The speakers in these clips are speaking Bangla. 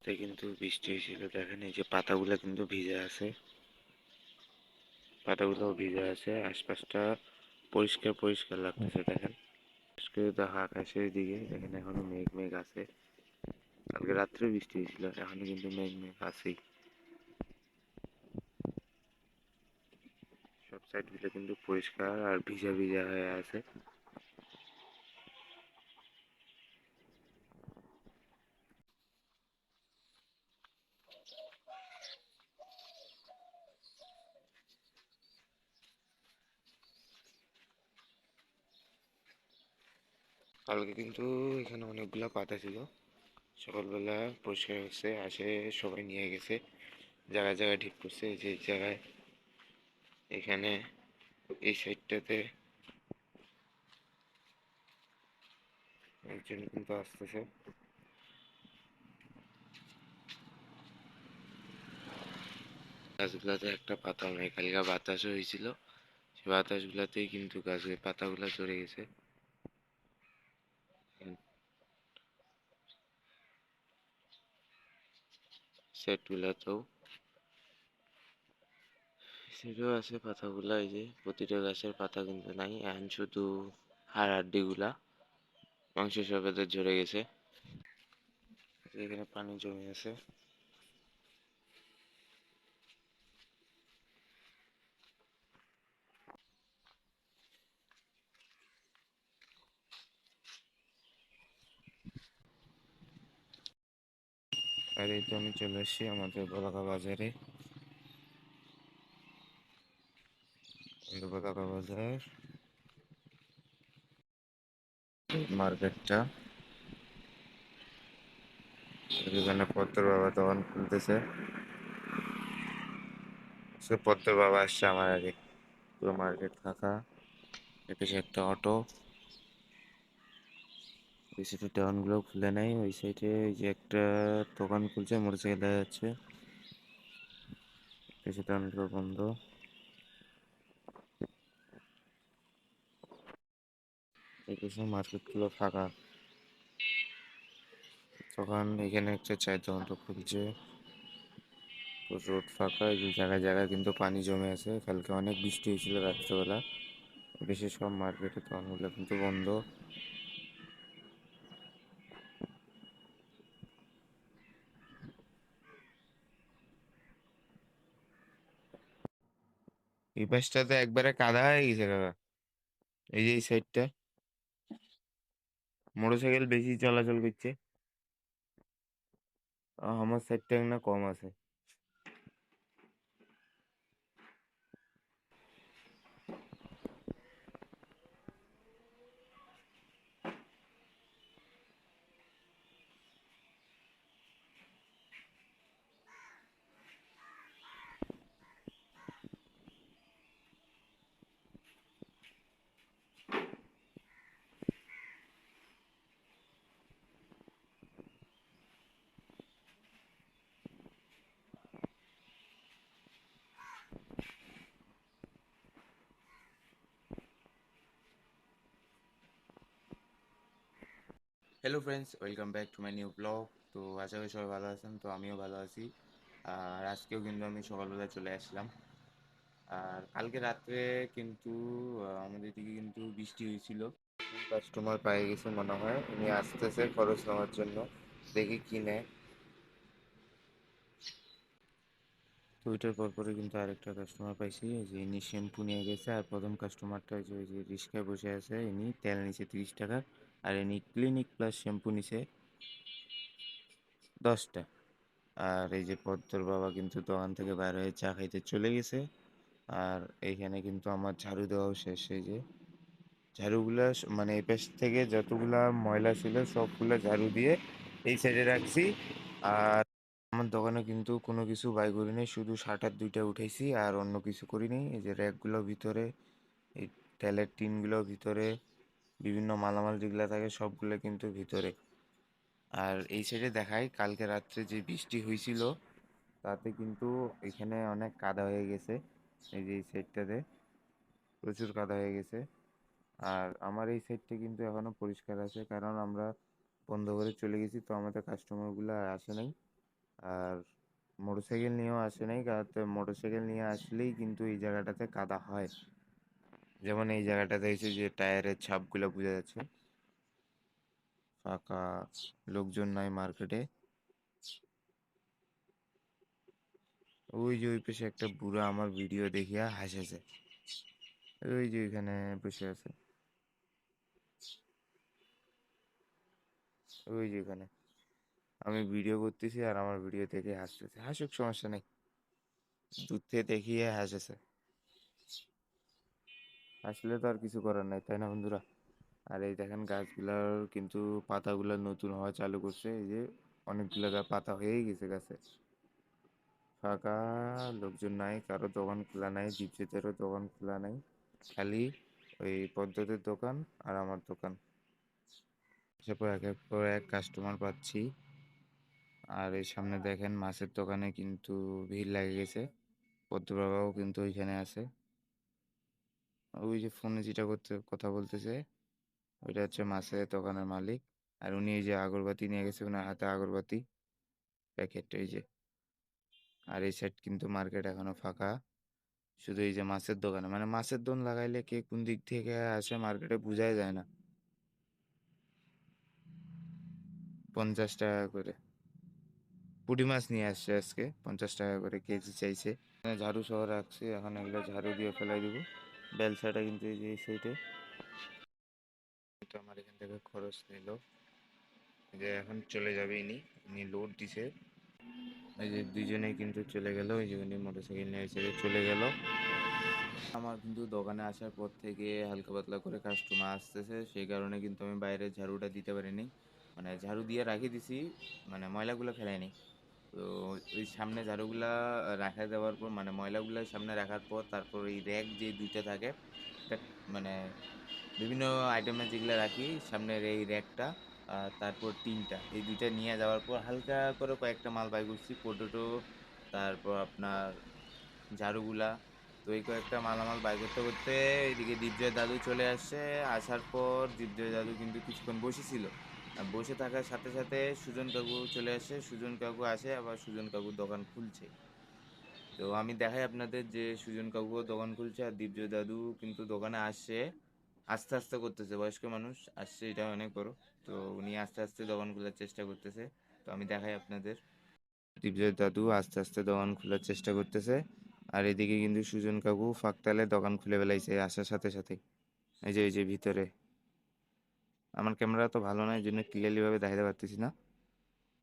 রাতে কিন্তু বৃষ্টি হয়েছিল, দেখেন এই যে পাতাগুলো কিন্তু ভিজে আছে, পাতাগুলোও ভিজে আছে। আশপাশটা পরিষ্কার পরিষ্কার লাগতেছে, দেখেন আজকে দেখা আকাশের দিকে, দেখেন এখনো মেঘ মেঘ আছে। কালকে রাত্রে বৃষ্টি হয়েছিল, এখনো কিন্তু মেঘ মেঘ আছেই। সব সাইড গুলো কিন্তু পরিষ্কার আর ভিজা ভিজা হয়ে আছে। কালকে কিন্তু এখানে অনেকগুলা পাতা ছিল, সকালবেলা পরিষ্কার হচ্ছে, আসে সবাই নিয়ে গেছে, জায়গায় জায়গায় ঠিক করছে। এই যে এই জায়গায়, এখানে, এই সাইডটাতে একজন কিন্তু আসতেছে। গাছগুলাতে একটা পাতাও নেই, কালকে বাতাসও হয়েছিল, সেই বাতাসগুলাতেই কিন্তু গাছের পাতাগুলা ঝরে গেছে। সেটগুলাতেও সেটাও আছে পাতাগুলা, এই যে প্রতিটা গাছের পাতা কিন্তু নাই, এখন শুধু হাড় হাড্ডি গুলা, মাংস সব এদের ঝরে গেছে। এখানে পানি জমে আছে। আর এই তো আমি চলে এসেছি আমাদের বলাকা বাজারে। বলাকা বাজার মার্কেটটা, এখানে পদ্মর বাবা দোকান খুলতেছে। সে পদ্মর বাবা আসছে আমার আগে, পুরো মার্কেট ফাঁকা। এপাশে একটা অটো, ওই সাইডে দোকানগুলো খুলে নাই, ওই সাইডে যে একটা দোকান খুলছে মোটরসাইকেল দেখা যাচ্ছে, এপাশে দোকানগুলো বন্ধ। এপাশে মার্কেটগুলো ফাঁকা। তখন এখানে একটা চায়ের দোকানটা খুলছে, রোড ফাঁকা। এই যে জায়গায় জায়গায় কিন্তু পানি জমে আছে, কালকে অনেক বৃষ্টি হয়েছিল রাত্রেবেলা। বিশেষ সব মার্কেটের দোকানগুলো কিন্তু বন্ধ। এই পাশটাতে একবারে কাদা হয়ে গেছে কাকা, এই যে এই সাইডটা মোটরসাইকেল বেশি চলাচল করছে। আমার সাইডটা না কম আছে। Hello friends, welcome back to my new blog. তো আশা করি সবাই ভালো আছেন, তো আমিও ভালো আছি। আর আজকেও কিন্তু আমি সকালবেলা চলে আসলাম। আর কালকে রাত্রে কিন্তু আমাদের দিকে কিন্তু বৃষ্টি হয়েছিল। কাস্টমার পেয়ে গেছে মনে হয়, উনি আসতেছে খরচ নেওয়ার জন্য, দেখি কি নেয়। তো ওইটার পরপরে কিন্তু আরেকটা কাস্টমার পাইছি, এই যে ইনি শ্যাম্পু নিয়ে গেছে। আর প্রথম কাস্টমারটা যে ওই যে রিক্সায় বসে আছে, ইনি তেল নিছে 30 টাকা। আর ইনি ক্লিনিক প্লাস শ্যাম্পু নিছে 10টা। আর এই যে পদ্মর বাবা কিন্তু দোকান থেকে বাইর হয়ে চা খাইতে চলে গেছে। আর এইখানে কিন্তু আমার ঝাড়ু দেওয়াও শেষ। এই যে ঝাড়ুগুলা মানে এই পাশ থেকে যতগুলা ময়লা ছিল সবগুলা ঝাড়ু দিয়ে এই সাইডে রাখছি। আর আমার দোকানে কিন্তু কোনো কিছু বাই করি নাই, শুধু শাটার দুইটা উঠাইছি আর অন্য কিছু করি নাই। এই যে র্যাকগুলো ভিতরে, এই তেলের টিনগুলো ভিতরে, বিভিন্ন মালামাল যেগুলো থাকে সবগুলো কিন্তু ভিতরে। আর এই সাইডে দেখাই, কালকে রাত্রে যে বৃষ্টি হয়েছিল তাতে কিন্তু এখানে অনেক কাদা হয়ে গেছে। এই যে এই সাইডটাতে প্রচুর কাদা হয়ে গেছে। আর আমার এই সাইডটা কিন্তু এখনো পরিষ্কার আছে, কারণ আমরা বন্ধ করে চলে গেছি, তো আমাদের কাস্টমারগুলো আর আসে নাই। আর মোটরসাইকেল নিয়েও আসে নাই, কারণ মোটরসাইকেল নিয়ে আসলেই কিন্তু এই জায়গাটাতে কাদা হয়। যেমন এই জায়গাটাতে এসে যে টায়ারের ছাপগুলো বোঝা যাচ্ছে। ফাঁকা, লোকজন নাই মার্কেটে। ওই যে ওই পাশে একটা বুড়া আমার ভিডিও দেখিয়া হাসেছে, ওই যে ওইখানে বসে আছে, ওই যে ওখানে। আমি ভিডিও করতেছি আর আমার ভিডিও দেখে হাসতেছে, হাসুক, সমস্যা নেই। দূর থেকে দেখিয়ে হাসেছে, আসলে তো আর কিছু করার নাই, তাই না বন্ধুরা? আর এই দেখেন গাছগুলার কিন্তু পাতাগুলো নতুন হওয়া চালু করছে, এই যে অনেকগুলো পাতা হয়েই গেছে গাছে। ফাঁকা, লোকজন নাই, কারো দোকান খোলা নাই, দীপজিতেরও দোকান খোলা নাই, খালি ওই পদ্ধতির দোকান আর আমার দোকান। তারপর একের পর এক কাস্টমার পাচ্ছি। আর এই সামনে দেখেন মাছের দোকানে কিন্তু ভিড় লেগে গেছে, পদ্মবাবাও কিন্তু ওইখানে আছে। ওই যে ফোনে যেটা করতে কথা বলতেছে, ওইটা হচ্ছে মাছের দোকানের মালিক। আর উনি এই যে আগরবাতি নিয়ে গেছে, ওনার হাতে আগরবাতি প্যাকেট, এই যে। আর এই সাইড কিন্তু মার্কেট এখনো ফাঁকা, শুধু এই যে মাছের দোকানে, মানে মাছের দোকান লাগাইলে কে কোন দিক থেকে আসে মার্কেটে বোঝাই যায় না। 50 টাকা করে পুঁটি মাছ নিয়ে আসছে আজকে, 50 টাকা করে কেজি চাইছে। এখানে ঝাড়ু সহ রাখছি, এখন এগুলো ঝাড়ু দিয়ে ফেলাই দিব। বেলসাটা কিন্তু এই যে এই সাইডে। তো আমার এখান থেকে খরচ নিল, যে এখন চলে যাবে ইনি, ইনি লোড দিছে। এই যে দুইজনেই কিন্তু চলে গেল, এই যে উনি মোটরসাইকেল নিয়ে এসে চলে গেল। আমার কিন্তু দোকানে আসার পর থেকে হালকা পাতলা করে কাস্টমার আসতেছে, সেই কারণে কিন্তু আমি বাইরে ঝাড়ুটা দিতে পারিনি। মানে ঝাড়ু দিয়ে রাখি দিছি, মানে ময়লাগুলো ফেলাইনি। তো ওই সামনে ঝাড়ুগুলা রাখা দেওয়ার পর, মানে ময়লাগুলো সামনে রাখার পর, তারপর এই র্যাক যে দুইটা থাকে, একটা মানে বিভিন্ন আইটেমের যেগুলো রাখি সামনের এই র্যাকটা, আর তারপর টিনটা, এই দুইটা নিয়ে যাওয়ার পর হালকা করে কয়েকটা মাল বাই করছি, পটেটো, তারপর আপনার ঝাড়ুগুলা। তো এই কয়েকটা মালামাল বাই করতে করতে এদিকে দীপজয় দাদু চলে আসছে। আসার পর দীপজয় দাদু কিন্তু কিছুক্ষণ বসেছিল, আর বসে থাকার সাথে সাথে সুজন কাকু চলে আসে, সুজন কাকু আসে, আবার সুজন কাকুর দোকান খুলছে। তো আমি দেখাই আপনাদের যে সুজন কাকুও দোকান খুলছে, আর দীপজয় দাদু কিন্তু দোকানে আসছে, আস্তে আস্তে করতেছে, বয়স্ক মানুষ আসছে, এটা অনেক বড়। তো উনি আস্তে আস্তে দোকান খোলার চেষ্টা করতেছে। তো আমি দেখাই আপনাদের, দীপজয় দাদু আস্তে আস্তে দোকান খোলার চেষ্টা করতেছে। আর এদিকে কিন্তু সুজন কাকু ফাঁকতালে দোকান খুলে ফেলাইছে আসার সাথে সাথে। এই যে ভিতরে, আমার ক্যামেরা তো ভালো না, এই জন্য ক্লিয়ারলি ভাবে দেখাতে পারতেছি না।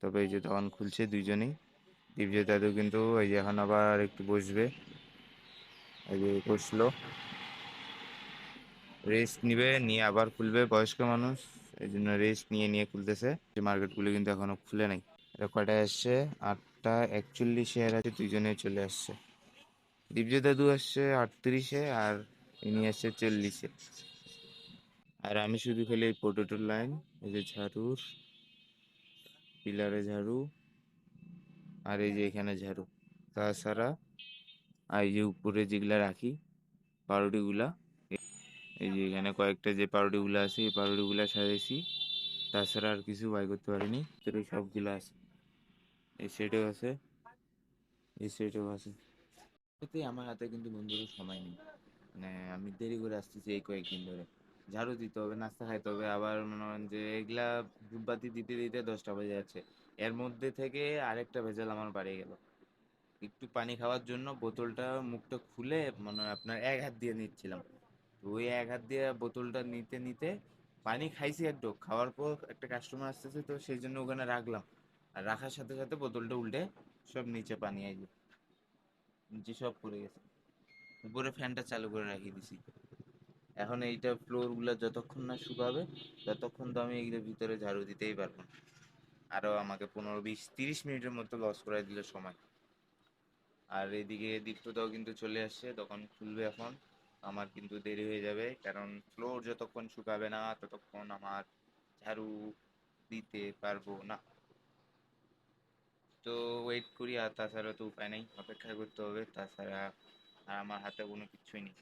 তবে এই যে দোকান খুলছে দুইজনেই। দীপজয় দাদু কিন্তু এই যে এখন আবার একটু বসবে, এই যে বসলো, রেস্ট নিবে, নিয়ে আবার খুলবে, বয়স্ক মানুষ, এই জন্য রেস্ট নিয়ে নিয়ে খুলতেছে। যে মার্কেটগুলো কিন্তু এখনো খুলে নাই। এটা কয়টায় আসছে? 8টা 41 এর আছে, দুইজনে চলে আসছে। দীপজয় দাদু আসছে 38-এ, আর ইনি আসছে 40-এ। আর আমি শুধু খালি এই পোটেটোর লাইন, এই যে ঝাড়ুর পিলারে ঝাড়ু, আর এই যে এখানে ঝাড়ু, তাছাড়া আর এই যে উপরে যেগুলা রাখি পাউরুটিগুলা, এই যে এখানে কয়েকটা যে পাউরুটিগুলা আছে, এই পাউরুটিগুলা সাজাইছি। তাছাড়া আর কিছু বাই করতে পারিনি, তোর এই সবগুলা আছে, এই সেটেও আছে, এই সেটেও আছে। সত্যি আমার হাতে কিন্তু বন্ধুরও সময় নেই, মানে আমি দেরি করে আসতেছি এই কয়েকদিন ধরে। ঝাড়ু দিতে হবে, নাস্তা খাইতে হবে, আবার মনে করেন যে এগুলা ধূপবাতি দিতে দিতে 10টা বেজে যাচ্ছে। এর মধ্যে থেকে আরেকটা ভেজাল আমার বাড়ে গেল। একটু পানি খাওয়ার জন্য বোতলটা মুখটা খুলে মানে আপনার এক হাত দিয়ে নিচ্ছিলাম, তো ওই এক হাত দিয়ে বোতলটা নিতে নিতে পানি খাইছি একটু, খাওয়ার পর একটা কাস্টমার আসতেছে, তো সেই জন্য ওখানে রাখলাম। আর রাখার সাথে সাথে বোতলটা উল্টে সব নিচে পানি আইলো, নিচে সব পড়ে গেছে। উপরে ফ্যানটা চালু করে রাখিয়ে দিছি। এখন এইটা ফ্লোর গুলা যতক্ষণ না শুকাবে, ততক্ষণ তো আমি এইটার ভিতরে ঝাড়ু দিতেই পারবো না। আরো আমাকে 15 20 30 মিনিটের মতো লস করে দিলে সময়। আর এদিকে দীপ্তদাও কিন্তু চলে আসছে, দোকান খুলবে এখন। আমার কিন্তু দেরি হয়ে যাবে, কারণ ফ্লোর যতক্ষণ শুকাবে না ততক্ষণ আমার ঝাড়ু দিতে পারবো না। তো ওয়েট করি, আর তাছাড়া তো উপায় নেই, অপেক্ষা করতে হবে, তাছাড়া আর আমার হাতে কোনো কিছুই নেই।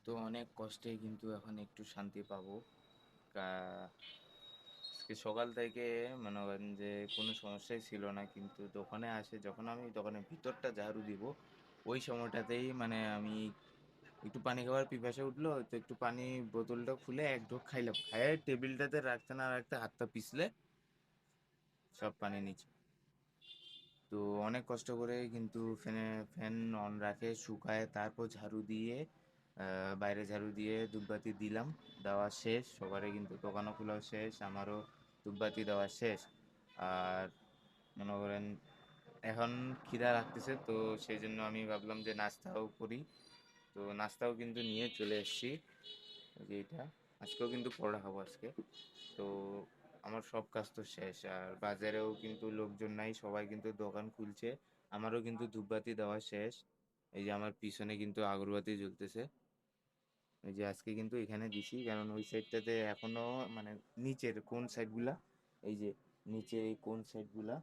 তো অনেক কষ্টে কিন্তু এখন একটু শান্তি পাবো। আজকে সকাল থেকে মনে করেন যে কোনো সমস্যাই ছিল না, কিন্তু দোকানে আসে যখন আমি দোকানের ভিতরটা ঝাড়ু দিব ওই সময়টাতেই মানে আমি একটু পানি খাওয়ার পিপাসা উঠলো, তো একটু পানি বোতলটা খুলে এক ঢোক খাইলাম, খাইয়ে টেবিলটাতে রাখতে না রাখতে হাতটা পিছলে সব পানি নিচে। তো অনেক কষ্ট করে কিন্তু ফ্যান অন রাখে শুকায় তারপর ঝাড়ু দিয়ে বাইরে ঝাড়ু দিয়ে ধূপবাতি দিলাম, দেওয়া শেষ সবারই, কিন্তু দোকানও খোলা শেষ, আমারও ধূপবাতি দেওয়া শেষ। আর মনে করেন এখন খিদা লাগতেছে, তো সেই জন্য আমি ভাবলাম যে নাস্তাও করি। তো নাস্তাও কিন্তু নিয়ে চলে এসেছি, এই যে এটা। আজকেও কিন্তু পরোটা খাবো আজকে। তো আমার সব কাজ তো শেষ, আর বাজারেও কিন্তু লোকজন নাই, সবাই কিন্তু দোকান খুলছে। আমারও কিন্তু ধূপবাতি দেওয়া শেষ, এই যে আমার পিছনে কিন্তু আগরবাতি জ্বলতেছে। এই যে আজকে কিন্তু এখানে দিছি, কারণ ওই সাইডটাতে এখনো মানে নিচের কোন সাইডগুলা, এই যে নিচে এই কোন সাইডগুলা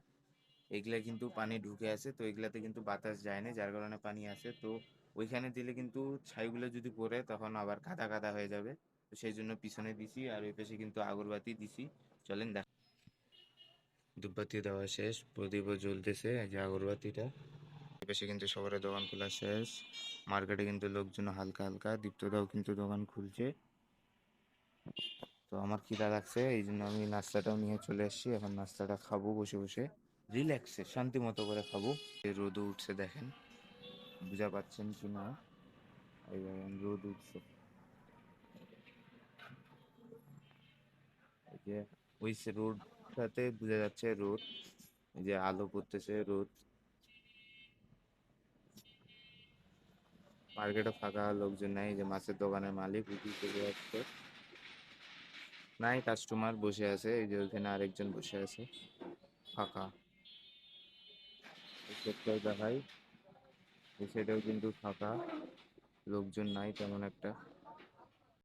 এগুলা কিন্তু পানি ঢুকে আছে, তো এগুলাতে কিন্তু বাতাস যায় না, যার কারণে পানি আছে। তো ওইখানে দিলে কিন্তু ছাইগুলো যদি পড়ে তখন আবার কাদা কাদা হয়ে যাবে, তো সেই জন্য পিছনে দিছি। আর ওই পাশে কিন্তু আগরবাতি দিছি, চলেন দেখ। ধূপবাতি দেওয়া শেষ, প্রদীপও জ্বলতেছে, এই যে আগরবাতিটা। এই পাশে কিন্তু সবার দোকান খোলা শেষ, মার্কেটে কিন্তু লোকজন হালকা হালকা, দীপ্তদাও কিন্তু দোকান খুলছে। তো আমার খিদা লাগছে, এই জন্য আমি নাস্তাটাও নিয়ে চলে এসেছি, এখন নাস্তাটা খাবো বসে বসে রিল্যাক্সে শান্তি মতো করে খাবো। এই রোদও উঠছে দেখেন, বুঝা পাচ্ছেন কি না, এই দেখেন রোদ উঠছে, এই যে ওই রোডটাতে বোঝা যাচ্ছে রোদ, এই যে আলো পড়তেছে রোদ। মার্কেটে ফাঁকা, লোকজন নাই, এই যে মাছের দোকানের মালিক উঠি চলে যাচ্ছে, নাই কাস্টমার, বসে আছে, এই যে ওইখানে আরেকজন বসে আছে, ফাঁকা। এই সাইডটাও দেখাই, এই সাইডেও কিন্তু ফাঁকা, লোকজন নাই তেমন একটা।